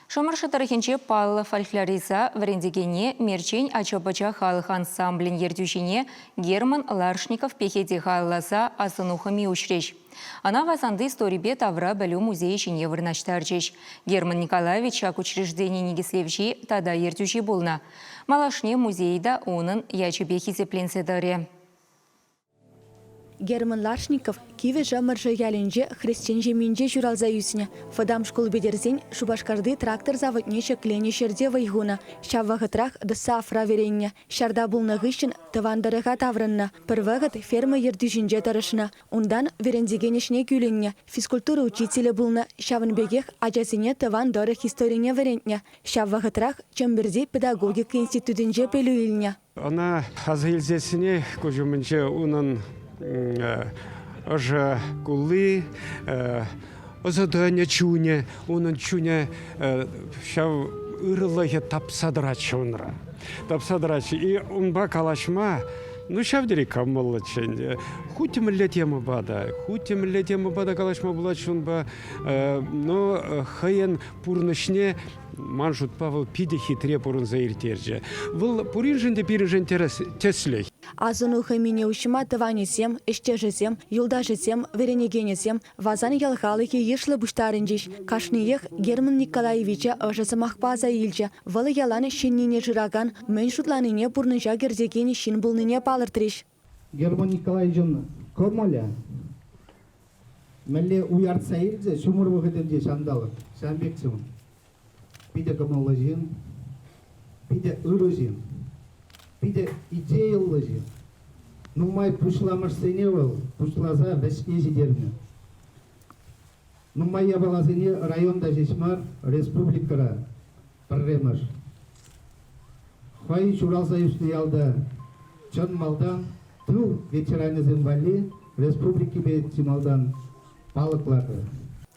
Шомыршы тарихинче Павла фольклориса врендегене мерчень ачабача халық ансамблин ертушине Герман Ларшников пехети халласа асынухами ушреш. Она вазанды историбе тавра бәлю музей шине вырнаштарчеш. Герман Николаевич шак учреждение негислевши тада ертуши болна. Малашне музейда онын ячебе хизепленседаре. Герман Ларшников киве жамыржы ялінже христиан жемінже журалза юсіне. Фадам школ бедерзен Шубашкарды трактор заводне шеклене шерде вайгуна. Шаввағытрах дыса афра веренне. Шарда бұлны ғышын тывандарыға таврынна. Пірвағыт ферма ердюжінже тарышына. Ундан верендегенешне күленне. Физкультура учителі бұлны. Шавынбегех ажасыне тывандарых историне верентне. Шаввағытрах чемберде педагогика институтынже пелюйлне. Она азайлзесіне көжімінше унын Ожа кулы, озадanya чуне, унын чуне шав ырылығы тапсадырачы онра. Тапсадырачы. И унба калашма, ну шавдери камылы ченде. Хути миллетема бада калашма булачы унба, но хайен пурнышне манжут Павел пиде хитре пурын заиртерже. Выл пуринженде пиринжен теслей. Азыну хэмине ушыма тыванесем, эштежесем, юлдашесем, веренегенесем, вазан ялхалыхи ешлы буштарынжиш. Кашниех Герман Николаевича ожасы махпаза илче. Валы яланы шиннине жыраган, мэн шутланыне пурнынжа герзегене шин булныне палыртриш. Герман Николаевичын көрмаля. Мәлі уяртса илзе, шумыр бұғыдынде шандалыр. Шамбексім. Пиде камалажин, пиде ырыжин. Пиде идеялы жин. Нумай пушламыш сеневал, пушлаза вәшке жидерні. Нумай ябалазыне районда жешмар республикара пірремыш. Хай шуралса юшты ялда чын малдан тыл ветеранызым вали республики бе чималдан балыкларды.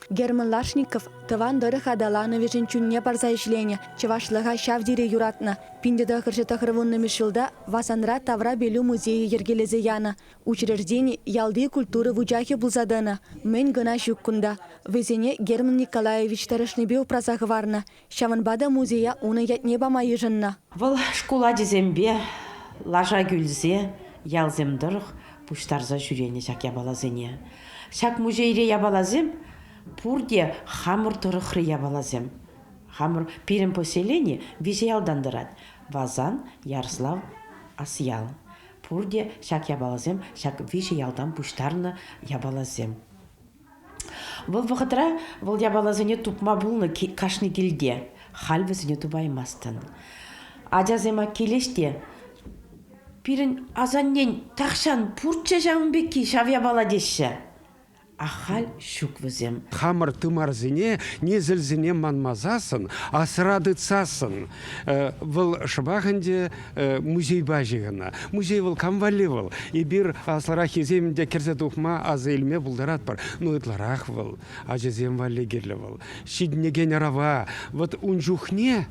Герман Ларшников тыван дырых адаланы веженчунне барза ишлене, чевашлыға шавдире юратна. Пиндеда хыржетахырвунны мишылда васанра тавра белю музейі ергелезе яна. Учреждение ялды культуры вуджахи булзадана. Мен гына шуккунда. Везене Герман Николаевич тарышнебе упразағы варна. Шаванбада музея уны ятне бамайы жынна. Выл школа дезембе, лажа гүлзе, ялземдырық, пуштарза жүрене жак ябалазене. Шак музейре ябалазем, пурде хамыр тұрықры ябалазем. Хамыр пирен поселение визиялдандырат. Вазан, Ярослав, Асиял. Пурде шак ябалазем, шак визиялдан пуштарны ябалазем. Выл вғытра, выл ябалазене тупма булны кашны келде. Хальвызыне тубаймастын. Аджазема келеште, пирен азаннен тақшан пуртча жауынбеки шав ябаладеші. Ахал шуквызем. Хамыр тымарзыне, незілзіне манмазасын, асырадыцасын. Выл шыбағынде музей бажығына. Музей выл камвали выл. И бір асларах еземінде керзе тухма азы илме бұлдарат бар. Ну ытларах выл, ажызем вали керлі выл. Шиднеген арава. Вот унжухне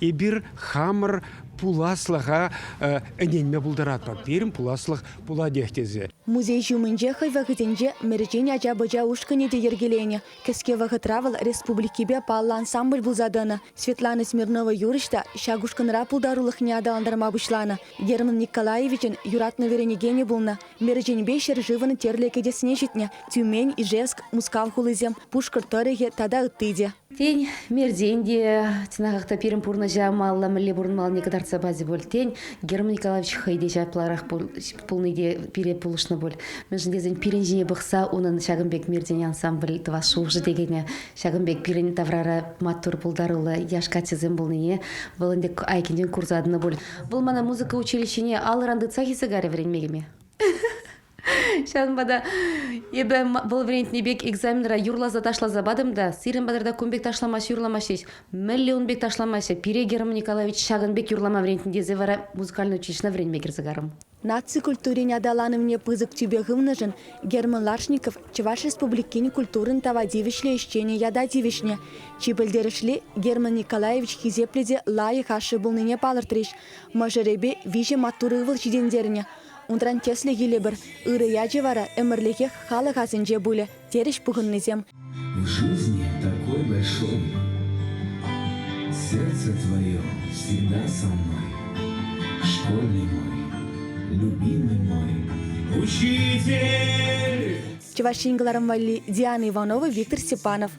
и бір хамыр пуласлыға әненме бұлдарат бар. Берім пуласлық пула дехтезе. Музей жумынже хай вағытенже мережен ажа-бажа ушкыне де ергелене. Кеске вағытравыл республикибе палла ансамбль бұлзадыны. Светлана Смирнова юрышта шагушкынра пулдарулық не адаландырма бұшланы. Герман Николаевичен юратны веренегене бұлна. Мереженбе шер живыны терлекедесіне жетне. Тюмень, Ижевск, Мускав хулызем, Пушкар тореге тада ыттыде. Тень мерзенде, тинағақта перім пурна жамалла мүлі бұрынмал некадарца базе бол. Тень Герман Николаевич хайде жапларақ пулныйде пере пулышны бол. Межіндезен перенжіне бұқса, оның Шагымбек мерзен ансамбль тыва шуғжы дегене. Шагымбек перен таврара маттур пулдарылы яшкатезен болныне. Вылындек айкенден курзадыны бол. Бұл мана музыка училищене алыранды цахисы гарі веренмегеме. Шанбада ебе бұл варентне бек экзаменра юрлаза ташлаза бадым да, сирен бадарда көмбек ташламаш юрламашеш, миллион бек ташламашы, пире Герман Николаевич Шагынбек юрлама варентінде зевара музыкальный училищна варен мегерзагарым. Наци культурине адаланымне пызык тюбе гымныжын Герман Ларшников Чуваш республикин культурын тавадивишле ищене ядадивишне. Чибылдерішли Герман Николаевич хизепледе лайы хашы булныне палыртриш. Мажыребе виже матуры выл жидендеріне. Унтран тесле гилебір, ыры яджи вара эмірліге халы хазынже буле, тереш пұғыннызем. В жизни такой большой, Сердце твое всегда со мной, школьный мой, любимый мой учитель. Чеваш Валли, Диана Иванова, Виктор Степанов.